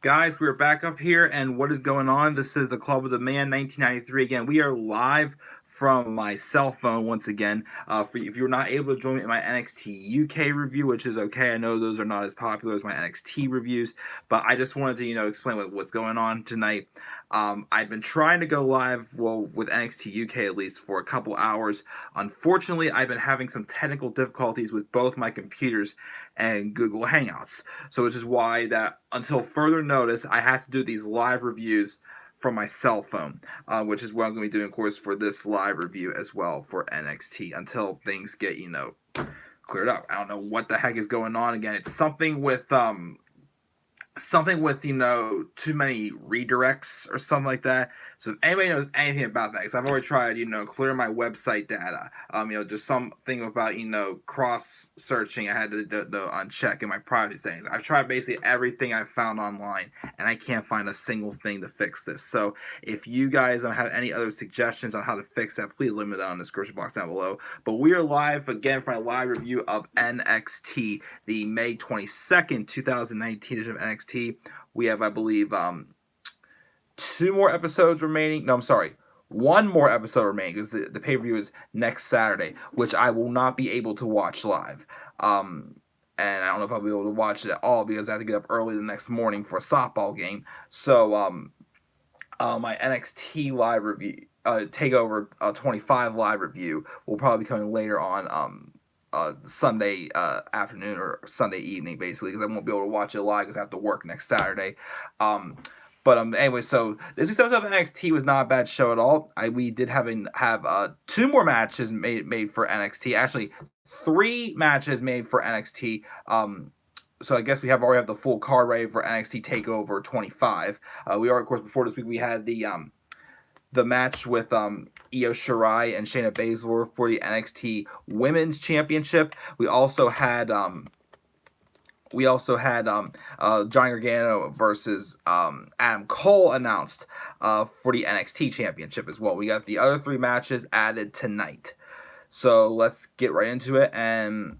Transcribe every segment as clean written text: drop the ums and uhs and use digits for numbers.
Guys, we're back up here, and what is going on? This is the Club of the Man 1993. Again, we are live from my cell phone once again. If you're not able to join me in my NXT UK review, which is okay, I know those are not as popular as my NXT reviews, but I just wanted to, explain what's going on tonight. I've been trying to go live, well, with NXT UK at least, for a couple hours. Unfortunately, I've been having some technical difficulties with both my computers and Google Hangouts. So which is why that until further notice, I have to do these live reviews from my cell phone, which is what I'm going to be doing, of course, for this live review as well for NXT until things get, cleared up. I don't know what the heck is going on. Again, it's something with too many redirects or something like that. So if anybody knows anything about that, because I've already tried clearing my website data, just something about cross searching I had to uncheck in my privacy settings. I've tried basically everything I've found online, and I can't find a single thing to fix this. So if you guys have any other suggestions on how to fix that, please leave it down in the description box down below. But we are live again for a live review of NXT, the May 22nd 2019 edition of NXT. We have, I believe, two more episodes remaining. No, I'm sorry. One more episode remaining because the pay-per-view is next Saturday, which I will not be able to watch live. And I don't know if I'll be able to watch it at all because I have to get up early the next morning for a softball game. So, my NXT live review, Takeover 25 live review will probably be coming later on Sunday afternoon or Sunday evening, basically, because I won't be able to watch it live because I have to work next Saturday. Anyway, so this week's episode of NXT was not a bad show at all. We did have two more matches made for NXT. Actually, three matches made for NXT. So I guess we already have the full card ready for NXT Takeover 25. We are, of course, before this week we had the match with Io Shirai and Shayna Baszler for the NXT Women's Championship. We also had Johnny Gargano versus Adam Cole announced for the NXT Championship as well. We got the other three matches added tonight. So let's get right into it and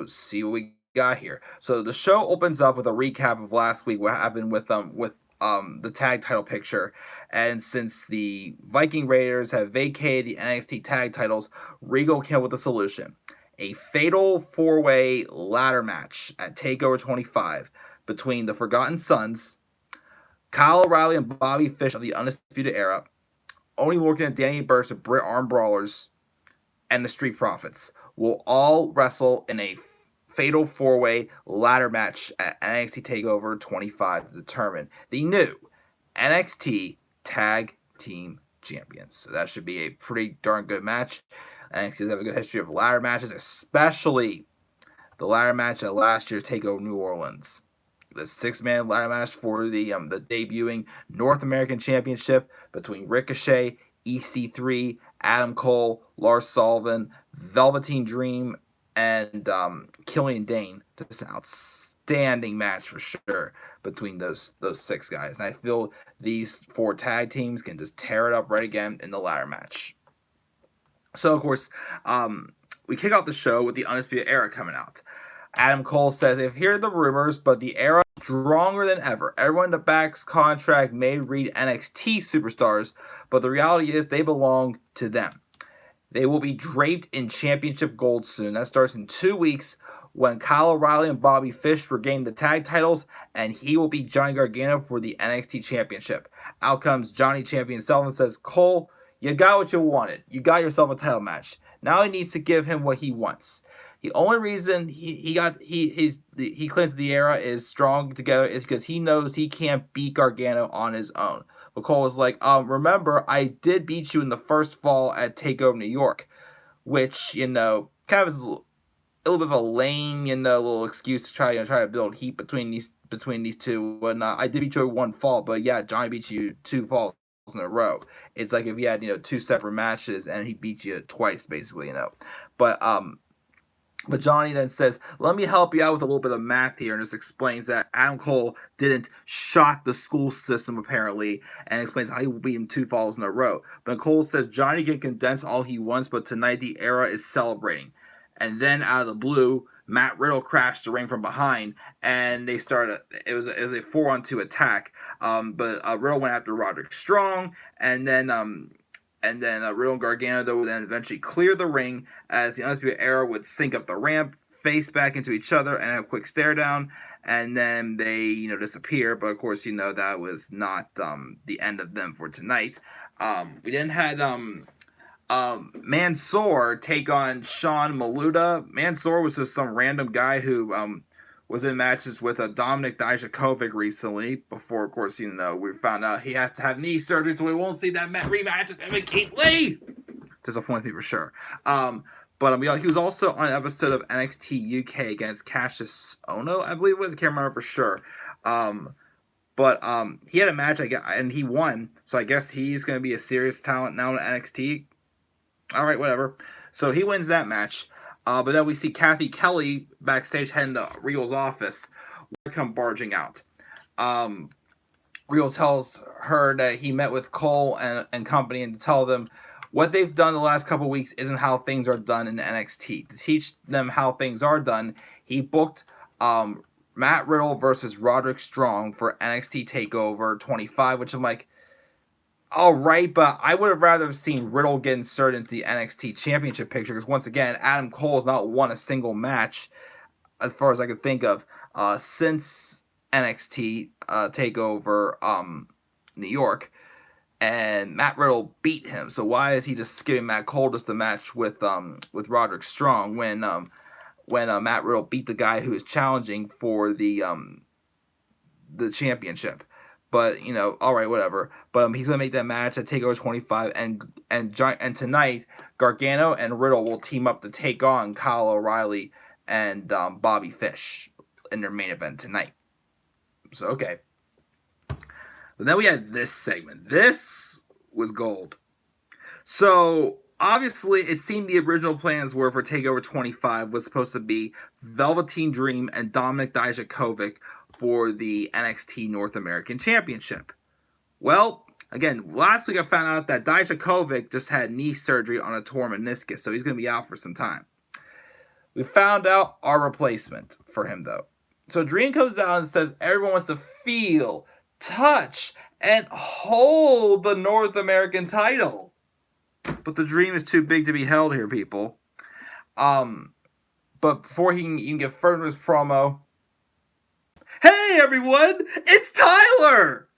see what we got here. So the show opens up with a recap of last week, what happened with the tag title picture. And since the Viking Raiders have vacated the NXT tag titles, Regal came up with a solution. A fatal four-way ladder match at TakeOver 25 between the Forgotten Sons, Kyle O'Reilly and Bobby Fish of the Undisputed Era, Oney Lorcan and Danny Burch of Brit Arm Brawlers, and the Street Profits will all wrestle in a fatal four-way ladder match at NXT TakeOver 25 to determine the new NXT Tag Team Champions. So that should be a pretty darn good match. NXT has a good history of ladder matches, especially the ladder match at last year's TakeOver New Orleans. The six-man ladder match for the debuting North American Championship between Ricochet, EC3, Adam Cole, Lars Sullivan, Velveteen Dream, and Killian Dane. Just an outstanding match for sure between those six guys. And I feel these four tag teams can just tear it up right again in the ladder match. So, of course, we kick off the show with the Undisputed Era coming out. Adam Cole says, "I've heard the rumors, but the Era is stronger than ever. Everyone in the back's contract may read NXT superstars, but the reality is they belong to them. They will be draped in championship gold soon. That starts in 2 weeks when Kyle O'Reilly and Bobby Fish regain the tag titles, and he will be Johnny Gargano for the NXT Championship." Out comes Johnny Champion Sullivan and says, "Cole, you got what you wanted. You got yourself a title match. Now he needs to give him what he wants." The only reason he claims the Era is strong together is because he knows he can't beat Gargano on his own. But Cole was like, remember, I did beat you in the first fall at TakeOver New York, which, kind of is a little bit of a lame, little excuse to try to build heat between these two. And I did beat you in one fall, but yeah, Johnny beat you two falls in a row. It's like if you had, two separate matches and he beat you twice, basically, But Johnny then says, "Let me help you out with a little bit of math here," and just explains that Adam Cole didn't shock the school system, apparently, and explains how he will beat him two falls in a row. But Cole says Johnny can condense all he wants, but tonight the Era is celebrating. And then, out of the blue, Matt Riddle crashed the ring from behind, and they started. It was a 4-on-2 attack. But Riddle went after Roderick Strong, and then Riddle and Gargano though would then eventually clear the ring as the Undisputed Era would sync up the ramp, face back into each other, and a quick stare down, and then they disappear. But of course, that was not the end of them for tonight. We then had Mansoor take on Sean Maluda. Mansoor was just some random guy who was in matches with Dominic Dijakovic recently. Before, of course, we found out he has to have knee surgery, so we won't see that rematch with him and Keith Lee. Disappoints me for sure. But he was also on an episode of NXT UK against Cassius Ono, I believe it was. I can't remember for sure. But he had a match, and he won. So I guess he's going to be a serious talent now in NXT. All right, whatever. So he wins that match. But then we see Kathy Kelly backstage heading to Real's office. Come barging out. Real tells her that he met with Cole and company and to tell them what they've done the last couple of weeks isn't how things are done in NXT. To teach them how things are done, he booked Matt Riddle versus Roderick Strong for NXT TakeOver 25, which I'm like, all right, but I would have rather have seen Riddle get inserted into the NXT Championship picture because, once again, Adam Cole has not won a single match, as far as I could think of, since NXT TakeOver New York, and Matt Riddle beat him. So why is he just giving Matt Cole just a match with Roderick Strong when Matt Riddle beat the guy who is challenging for the championship? But all right, whatever. But he's gonna make that match at TakeOver 25, and tonight Gargano and Riddle will team up to take on Kyle O'Reilly and Bobby Fish in their main event tonight. So okay. But then we had this segment. This was gold. So obviously, it seemed the original plans were for TakeOver 25 was supposed to be Velveteen Dream and Dominic Dijakovic for the NXT North American Championship. Well, again, last week I found out that Dijakovic just had knee surgery on a torn meniscus, so he's going to be out for some time. We found out our replacement for him, though. So Dream comes out and says everyone wants to feel, touch, and hold the North American title. But the Dream is too big to be held here, people. But before he can even get further in his promo, hey everyone, it's Tyler!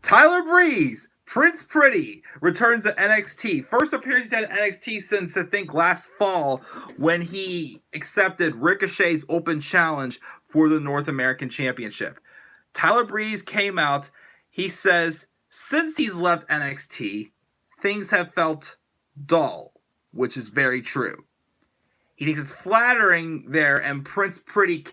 Tyler Breeze, Prince Pretty, returns to NXT. First appearance at NXT since, I think, last fall when he accepted Ricochet's open challenge for the North American Championship. Tyler Breeze came out. He says, since he's left NXT, things have felt dull, which is very true. He thinks it's flattering there, and Prince Pretty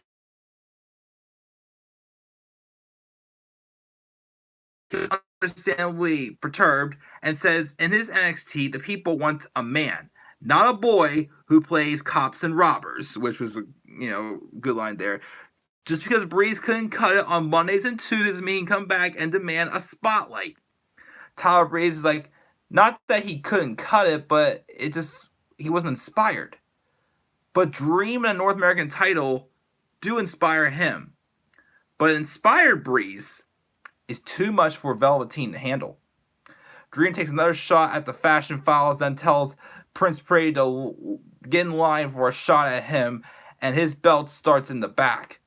is understandably perturbed and says in his NXT, the people want a man, not a boy who plays cops and robbers, which was a good line there. Just because Breeze couldn't cut it on Mondays and Tuesdays doesn't mean he can come back and demand a spotlight. Tyler Breeze is like, not that he couldn't cut it, but he wasn't inspired. But Dream and a North American title do inspire him. But inspired Breeze is too much for Velveteen to handle. Dream takes another shot at the Fashion Files, then tells Prince Pretty to get in line for a shot at him, and his belt starts in the back.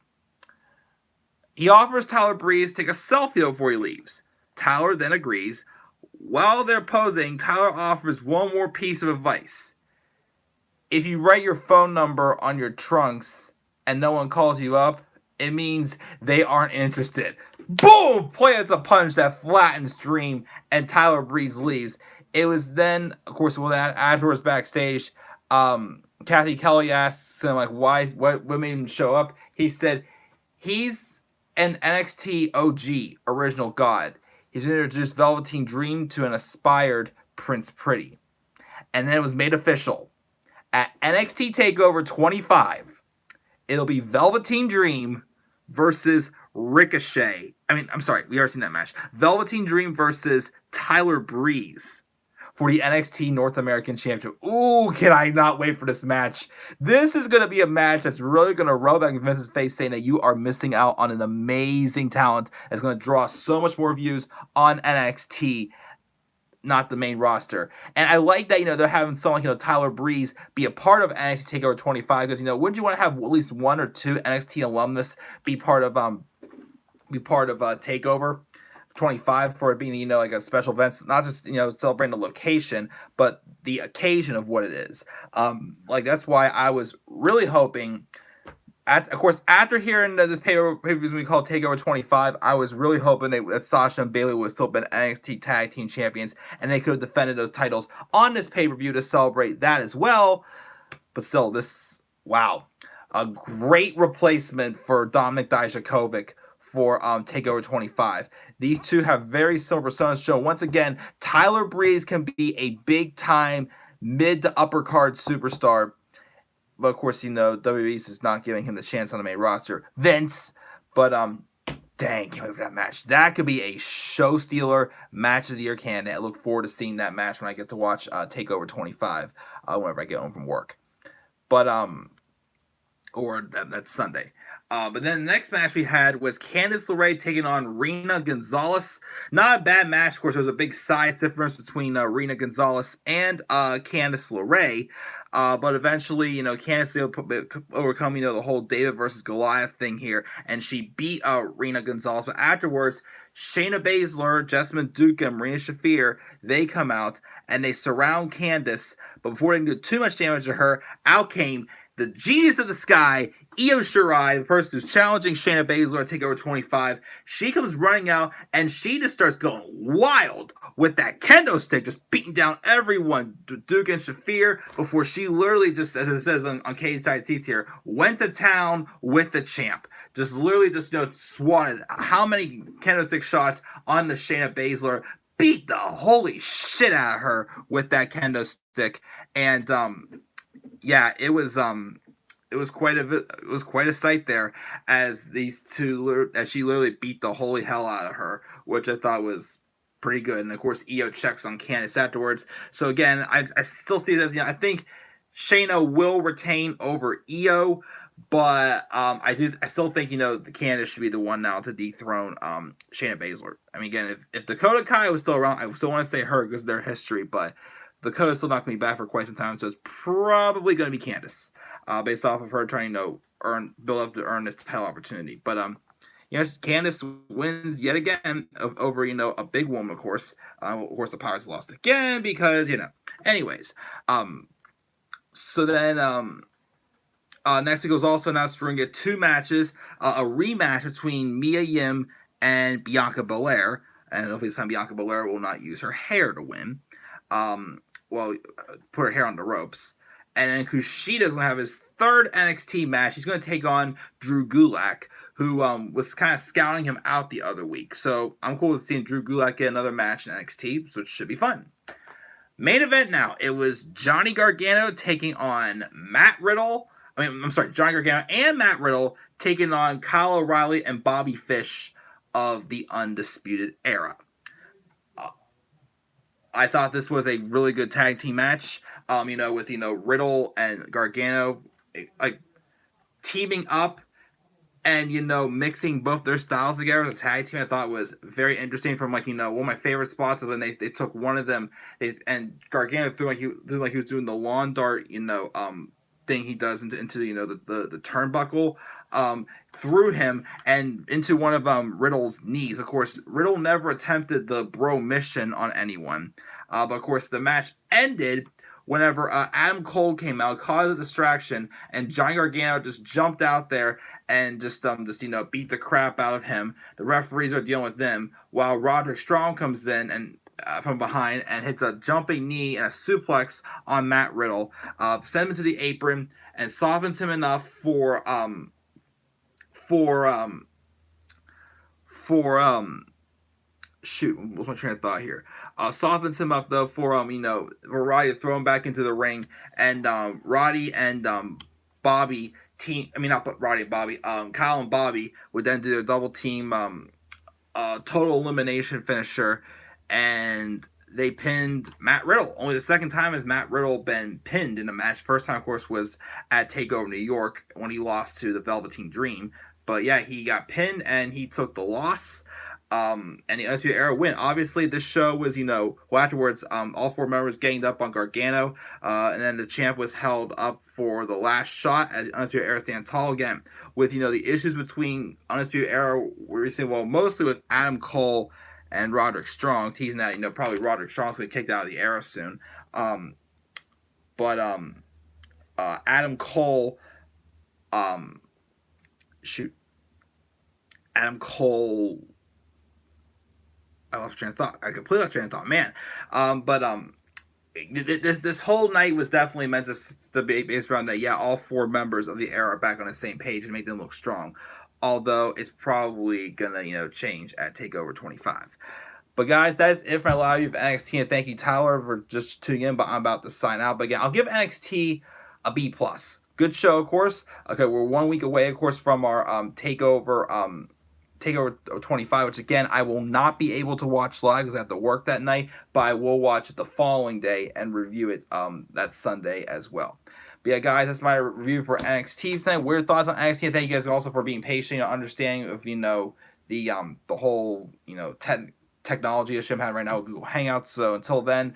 He offers Tyler Breeze to take a selfie before he leaves. Tyler then agrees. While they're posing, Tyler offers one more piece of advice. If you write your phone number on your trunks and no one calls you up, it means they aren't interested. Boom! Plants a punch that flattens Dream, and Tyler Breeze leaves. It was then, of course, afterwards backstage, Kathy Kelly asks him, like, what made him show up? He said, he's an NXT OG, original god. He's introduced Velveteen Dream to an aspired Prince Pretty. And then it was made official. At NXT TakeOver 25, it'll be Velveteen Dream versus Ricochet. We already seen that match. Velveteen Dream versus Tyler Breeze for the NXT North American Championship. Ooh, can I not wait for this match. This is going to be a match that's really going to rub back in Vince's face, saying that you are missing out on an amazing talent that's going to draw so much more views on NXT, not the main roster. And I like that, they're having someone like, Tyler Breeze be a part of NXT TakeOver 25, because, wouldn't you want to have at least one or two NXT alumnus be part of TakeOver 25 for it being, like a special event, not just, celebrating the location, but the occasion of what it is. That's why I was really hoping, of course, after hearing this pay-per-view we call TakeOver 25, I was really hoping that Sasha and Bayley would have still been NXT Tag Team Champions, and they could have defended those titles on this pay-per-view to celebrate that as well. But still, wow, a great replacement for Dominik Dijakovic for TakeOver 25. These two have very similar personas shown. Once again, Tyler Breeze can be a big-time mid to upper card superstar. But of course, WWE is not giving him the chance on the main roster. Vince. But dang, can't wait for that match. That could be a show stealer, match of the year candidate. I look forward to seeing that match when I get to watch TakeOver 25 whenever I get home from work. But or that's Sunday. But then the next match we had was Candice LeRae taking on Rena Gonzalez. Not a bad match. Of course, there was a big size difference between Rena Gonzalez and Candice LeRae. But eventually, Candice was able to overcome, the whole David versus Goliath thing here, and she beat Rena Gonzalez. But afterwards, Shayna Baszler, Jessamyn Duca, and Marina Shafir, they come out, and they surround Candice. But before they can do too much damage to her, out came the genius of the sky, Io Shirai, the person who's challenging Shayna Baszler to TakeOver 25. She comes running out, and she just starts going wild with that kendo stick, just beating down everyone, Duke and Shafir, before she literally just, as it says on Cage Side Seats here, went to town with the champ. Just literally swatted how many kendo stick shots on the Shayna Baszler, beat the holy shit out of her with that kendo stick. And yeah, it was quite a sight there as these two, as she literally beat the holy hell out of her, which I thought was pretty good. And of course, Io checks on Candice afterwards. So again, I still see this. I think Shayna will retain over Io, but I still think Candice should be the one now to dethrone Shayna Baszler. I mean, again, if Dakota Kai was still around, I still want to say her because of their history, but Dakota's still not going to be back for quite some time, so it's probably going to be Candice, based off of her trying to build up to earn this title opportunity. But Candice wins yet again over a big woman, of course. Of course, the Pirates lost again because Anyways, so then next week was also announced we're going to get two matches, a rematch between Mia Yim and Bianca Belair, and hopefully this time Bianca Belair will not use her hair to win. Put her hair on the ropes. And then Kushida's going to have his third NXT match. He's going to take on Drew Gulak, who was kind of scouting him out the other week. So I'm cool with seeing Drew Gulak get another match in NXT, so it should be fun. Main event now. It was Johnny Gargano taking on Matt Riddle. Johnny Gargano and Matt Riddle taking on Kyle O'Reilly and Bobby Fish of the Undisputed Era. I thought this was a really good tag team match, with, Riddle and Gargano, teaming up and, mixing both their styles together as a tag team. I thought was very interesting. From, one of my favorite spots was when they took one of them, and Gargano threw like he was doing the lawn dart, thing he does into the turnbuckle, threw him and into one of Riddle's knees. Of course, Riddle never attempted the bro mission on anyone, but of course the match ended whenever Adam Cole came out, caused a distraction, and Johnny Gargano just jumped out there and just beat the crap out of him. The referees are dealing with them while Roderick Strong comes in and from behind and hits a jumping knee and a suplex on Matt Riddle, sends him to the apron and softens him enough for shoot, what's my train of thought here? Softens him up though for Roddy to throw him back into the ring, and Roddy and Bobby team. Not Roddy and Bobby. Kyle and Bobby would then do their double team total elimination finisher, and they pinned Matt Riddle. Only the second time has Matt Riddle been pinned in a match. First time, of course, was at TakeOver New York when he lost to the Velveteen Dream. But yeah, he got pinned and he took the loss. And the Undisputed Era win. Obviously, this show was, well, afterwards, all 4 members ganged up on Gargano, and then the champ was held up for the last shot as the Undisputed Era stand tall again. With, the issues between Undisputed Era, we're seeing, well, mostly with Adam Cole and Roderick Strong, teasing that, probably Roderick Strong's going to be kicked out of the Era soon. Adam Cole, Adam Cole, I lost train of thought. I completely lost train of thought, man. This whole night was definitely meant to be based around that. Yeah, all 4 members of the Era are back on the same page and make them look strong. Although it's probably gonna change at TakeOver 25. But guys, that is it for my live review of NXT, and thank you, Tyler, for just tuning in. But I'm about to sign out. But again, I'll give NXT a B+. Good show, of course. Okay, we're 1 week away, of course, from our TakeOver 25, which again, I will not be able to watch live because I have to work that night, but I will watch it the following day and review it that Sunday as well. But yeah, guys, that's my review for NXT tonight. Weird thoughts on NXT. Thank you guys also for being patient, understanding of the whole technology issue I'm having right now with Google Hangouts. So until then,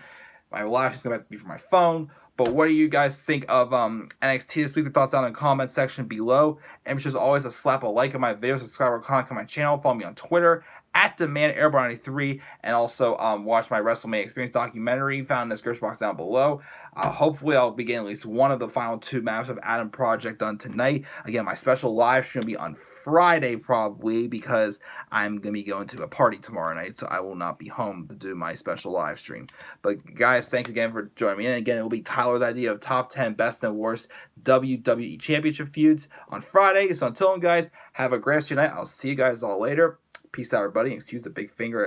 my live is going to be for my phone. But what do you guys think of NXT this week? Your thoughts down in the comment section below. And be sure as always to slap a like on my video, subscribe or comment on my channel, follow me on Twitter @DemandAirborne93, and also watch my WrestleMania Experience documentary found in the description box down below. Hopefully I'll be getting at least one of the final 2 maps of Adam Project done tonight. Again, my special live stream will be on Friday probably because I'm going to be going to a party tomorrow night, so I will not be home to do my special live stream. But guys, thanks again for joining me. And again, it will be Tyler's idea of top 10 best and worst WWE Championship feuds on Friday. So until then, guys, have a great rest of your night. I'll see you guys all later. Peace out, everybody. Excuse the big finger.